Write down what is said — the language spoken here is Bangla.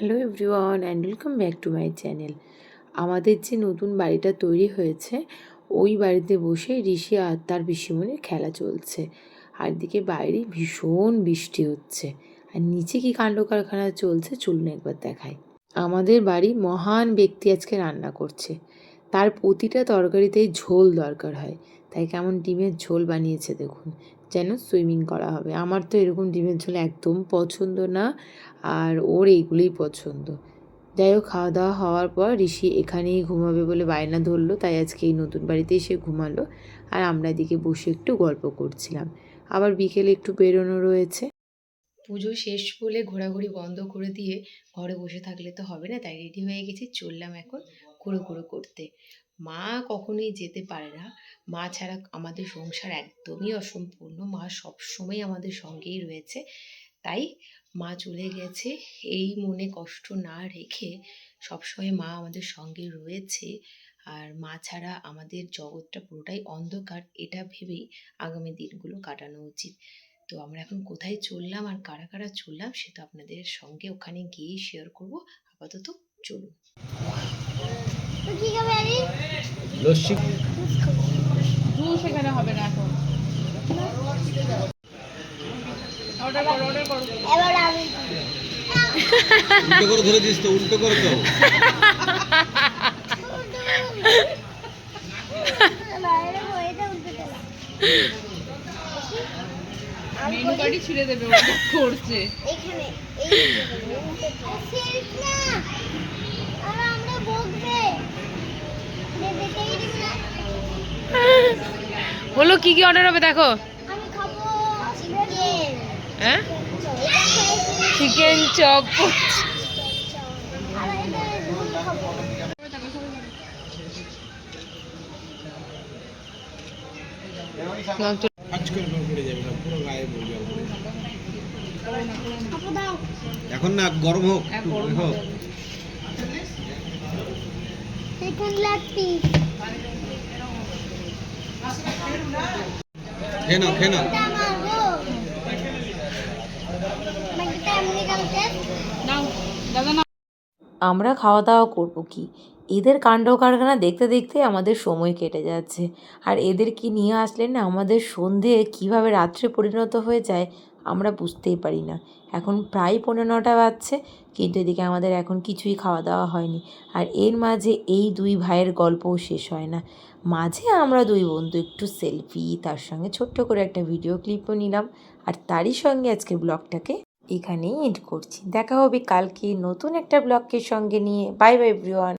Hello everyone and welcome back to my channel. আমাদের যে নতুন বাড়িটা তৈরি হয়েছে ওই বাড়িতে বসে ঋষি আর তার পিসিমণির খেলা চলছে, আর দিকে বাইরে ভীষণ বৃষ্টি হচ্ছে, আর নিচে কি কাণ্ড কারখানা চলছে চলুন একবার দেখাই। আমাদের বাড়ি মহান ব্যক্তি আজকে রান্না করছে, তার প্রতিটা তরকারিতেই ঝোল দরকার হয়, তাই কেমন ডিমের ঝোল বানিয়েছে দেখুন, যেন সুইমিং করা হবে। আমার তো এরকম ডিমের ঝোল একদম পছন্দ না, আর ওর এইগুলোই পছন্দ। যাই হোক, খাওয়া দাওয়া হওয়ার পর ঋষি এখানেই ঘুমাবে বলে বায়না ধরলো, তাই আজকে এই নতুন বাড়িতে এসে ঘুমালো, আর আমরা এদিকে বসে একটু গল্প করছিলাম। আবার বিকেলে একটু বেরোনো রয়েছে। পুজো শেষ বলে ঘোরাঘুরি বন্ধ করে দিয়ে ঘরে বসে থাকলে তো হবে না, তাই রেডি হয়ে গেছি, চললাম এখন ঘুরো করতে। মা কখনোই যেতে পারে না, মা ছাড়া আমাদের সংসার একদমই অসম্পূর্ণ। মা সবসময় আমাদের সঙ্গেই রয়েছে, তাই মা চলে গেছে এই মনে কষ্ট না রেখে সবসময় মা আমাদের সঙ্গে রয়েছে, আর মা ছাড়া আমাদের জগৎটা পুরোটাই অন্ধকার, এটা ভেবেই আগামী দিনগুলো কাটানো উচিত। তো আমরা এখন কোথায় চললাম আর কারা কারা চললাম সেটা আপনাদের সঙ্গে ওখানে গিয়েই শেয়ার করব। আপাতত চলুন। সেখানে হবে না এখন। উল্টো করে ধরে দিস তো, উল্টো করে তো। মেনু কার্ডই ছিঁড়ে দেবে, ওটা করছে। বলো কি কি অর্ডার হবে দেখো। হ্যাঁ, চিকেন চপ। এখন না, গরম হোক, হোক। খেয়ে নাও, খেয়ে নাও। আমরা খাওয়া দাওয়া করবো কি, এদের কাণ্ড কারখানা দেখতে দেখতে আমাদের সময় কেটে যাচ্ছে, আর এদেরকে নিয়ে আসলে না আমাদের সন্ধে কিভাবে রাত্রে পরিণত হয়ে যায় আমরা বুঝতেই পারি না। এখন প্রায় 9:15 বাজছে, কিন্তু এদিকে আমাদের এখন কিছুই খাওয়া দাওয়া হয়নি, আর এর মাঝে এই দুই ভাইয়ের গল্পও শেষ হয় না। মাঝে আমরা দুই বন্ধু একটু সেলফি, তার সঙ্গে ছোট্ট করে একটা ভিডিও ক্লিপও নিলাম, আর তারই সঙ্গে আজকের ব্লগটাকে এখানেই এন্ড করছি। দেখা হবে কালকে নতুন একটা ব্লগের সঙ্গে নিয়ে। Bye bye everyone.